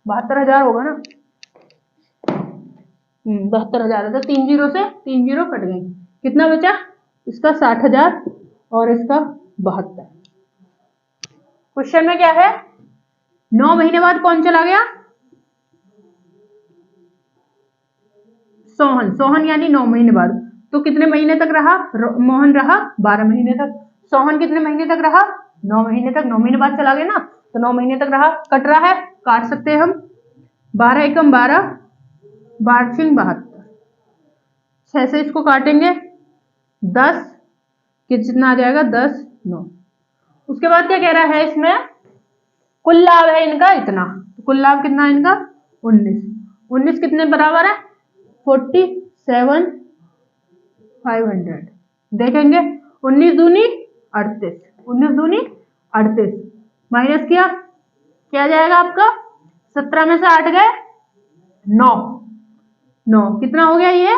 72,000 होगा ना। 72,000 है, तो 3 जीरो से 3 जीरो कट गई, कितना बचा इसका 60,000 और इसका 72। क्वेश्चन में क्या है 9 महीने बाद कौन चला गया, सोहन, सोहन यानी 9 महीने बाद। तो कितने महीने तक रहा, मोहन रहा 12 महीने तक, सोहन कितने महीने तक रहा 9 महीने तक, 9 महीने बाद चला गया ना, तो 9 महीने तक रहा। कट रहा है, काट सकते हैं हम, 12 एकम 12, 12 72, 6 से इसको काटेंगे 10, कितना आ जाएगा 10 9। उसके बाद क्या कह रहा है इसमें, कुल लाभ है इनका इतना, तो कुल लाभ कितना है इनका 19, 19 कितने बराबर है 47,500। देखेंगे 19 दूनी 38, 19 दूनी 38, माइनस किया क्या जाएगा आपका, 17 में से 8 गए 9, 9 कितना हो गया ये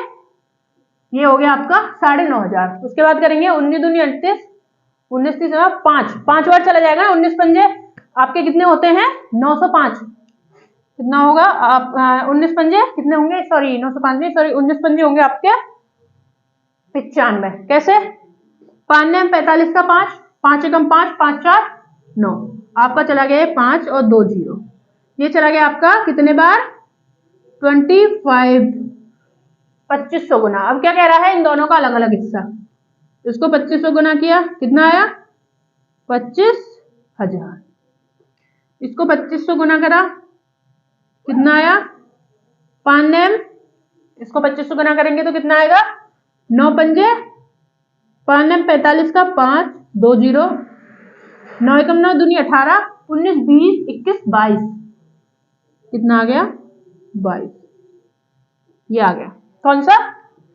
हो गया आपका 9,500। उसके बाद करेंगे 19 दूनी 38, 19 की जगह 5, 5 बार चला जाएगा, 19 पंजे आपके कितने होते हैं 905, कितना होगा आप 19 पंजे कितने होंगे, सॉरी 905 नहीं, सॉरी 19 पंजे होंगे आपके 95। कैसे 5 ने 45 का 5, 5 एकम 5, 5 4 9, आपका चला गया 5 और 2 जीरो, ये चला गया आपका कितने बार 25, 2500 गुना। अब क्या कह रहा है इन दोनों का अलग अलग हिस्सा, इसको 2500 गुना किया कितना आया 25,000, इसको 2500 गुना करा कितना आया 5 नेम, इसको 2500 गुना करेंगे तो कितना आएगा 9 पंजे, 5 नेम 45 का 5 2 जीरो, 9 एकम 9 दूनी 18, 19 20 21 22, कितना आ गया 22, ये आ गया कौन सा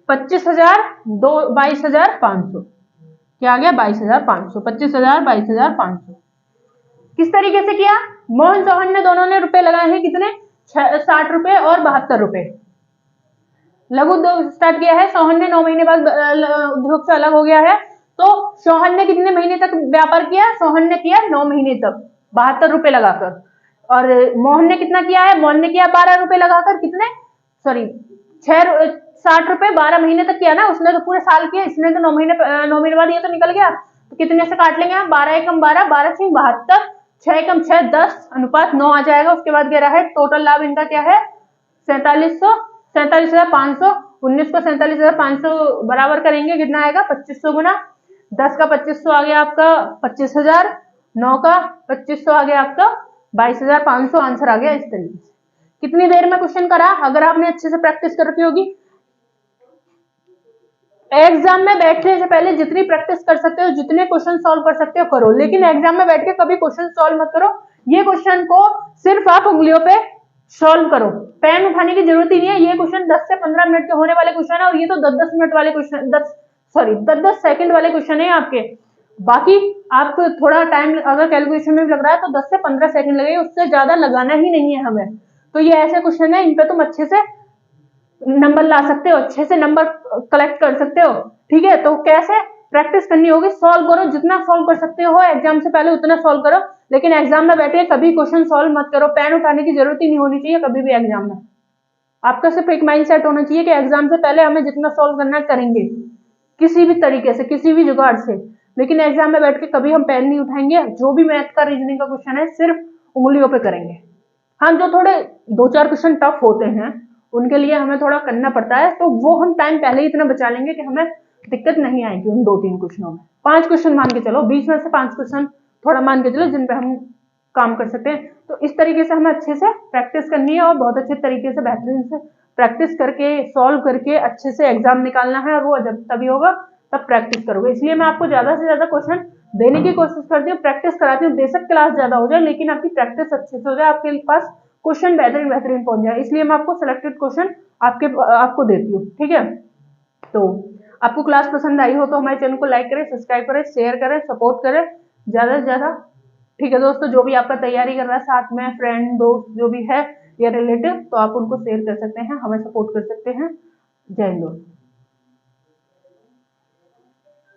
25,000 22,500, क्या आ गया 22,500, 25,000 22,500। किस तरीके से किया, मोहन सोहन ने दोनों ने रुपए लगाए हैं कितने 60 रुपए और 72 रुपए। लघु उद्योग स्टार्ट किया है, सोहन ने 9 महीने बाद उद्योग से अलग हो गया है, तो सोहन ने कितने महीने तक व्यापार किया, सोहन ने किया 9 महीने तक 72 रुपए लगाकर, और मोहन ने कितना किया है, मोहन ने किया 12 रुपए लगाकर, कितने सॉरी 60 रुपए 12 महीने तक किया ना, उसने तो पूरे साल किया, इसने तो 9 महीने बाद ये तो निकल गया, तो कितने से काट लेंगे 12 एकम 12, 12 6 72, 6 एकम 6 10 अनुपात 9 आ जाएगा। उसके बाद कह रहा है टोटल लाभ इनका क्या है 47,500, 19 को 47,500 बराबर करेंगे कितना आएगा 2500 गुना, 10 का 2500 आ गया आपका 25,000, 9 का 2500 आ गया आपका 22,500, आंसर आ गया इस तरीके से। कितनी देर में क्वेश्चन करा, अगर आपने अच्छे से प्रैक्टिस कर रखी होगी, एग्जाम में बैठने से पहले जितनी प्रैक्टिस कर सकते हो, जितने क्वेश्चन सॉल्व कर सकते हो करो, लेकिन एग्जाम में बैठ के कभी क्वेश्चन सॉल्व मत करो, ये क्वेश्चन को सिर्फ आप उंगलियों पे सॉल्व करो, पेन उठाने की जरूरत ही नहीं है। ये क्वेश्चन 10 से 15 मिनट के होने वाले क्वेश्चन है, और ये तो 10-10 मिनट वाले क्वेश्चन 10 सेकंड वाले क्वेश्चन है आपके, बाकी आपको थोड़ा टाइम अगर कैलकुलेशन में भी लग रहा है तो 10 से 15 सेकंड लगेगा, उससे ज्यादा लगाना ही नहीं है हमें। तो ये ऐसे क्वेश्चन है, इन पे तुम अच्छे से नंबर ला सकते हो, अच्छे से नंबर कलेक्ट कर सकते हो, ठीक है। तो कैसे प्रैक्टिस करनी होगी, सॉल्व करो, जितना सॉल्व कर सकते हो एग्जाम से पहले उतना सॉल्व करो, लेकिन एग्जाम में बैठे कभी क्वेश्चन सॉल्व मत करो, पेन उठाने की जरूरत ही नहीं होनी चाहिए कभी भी एग्जाम में। आपका सिर्फ एक माइंड सेट होना चाहिए कि एग्जाम से पहले हमें जितना सॉल्व करना है करेंगे, किसी भी तरीके से, किसी भी जुगाड़ से, लेकिन एग्जाम में बैठ के कभी हम पेन नहीं उठाएंगे। जो भी मैथ का रीजनिंग का क्वेश्चन है सिर्फ उंगलियों पे करेंगे। हाँ, जो थोड़े 2-4 क्वेश्चन टफ होते हैं उनके लिए हमें थोड़ा करना पड़ता है, तो वो हम टाइम पहले ही इतना बचा लेंगे कि हमें दिक्कत नहीं आएगी उन 2-3 क्वेश्चनों में। 5 क्वेश्चन मान के चलो, 20 में से 5 क्वेश्चन थोड़ा मान के चलो जिन पे हम काम कर सकते हैं। तो इस तरीके से हमें अच्छे से प्रैक्टिस करनी है, और बहुत अच्छे तरीके से बेहतरीन से प्रैक्टिस करके सॉल्व करके अच्छे से एग्जाम निकालना है, और वो जब तभी होगा तब प्रैक्टिस करोगे। इसलिए मैं आपको ज्यादा से ज्यादा क्वेश्चन देने की कोशिश करती हूँ, प्रैक्टिस कराती हूँ। बेशक क्लास ज्यादा हो जाए, लेकिन आपकी प्रैक्टिस अच्छे से हो जाए, आपके पास क्वेश्चन बेहतरीन पहुंच जाए, इसलिए मैं आपको सिलेक्टेड क्वेश्चन आपको देती हूँ, ठीक है। तो आपको क्लास पसंद आई हो तो हमारे चैनल को लाइक करें, सब्सक्राइब करें, शेयर करें, सपोर्ट करें ज्यादा से ज्यादा, ठीक है दोस्तों। जो भी आपका तैयारी कर रहा है, साथ में फ्रेंड दोस्त जो भी है, या रिलेटिव, तो आप उनको शेयर कर सकते हैं, हमें सपोर्ट कर सकते हैं। जय हिंद।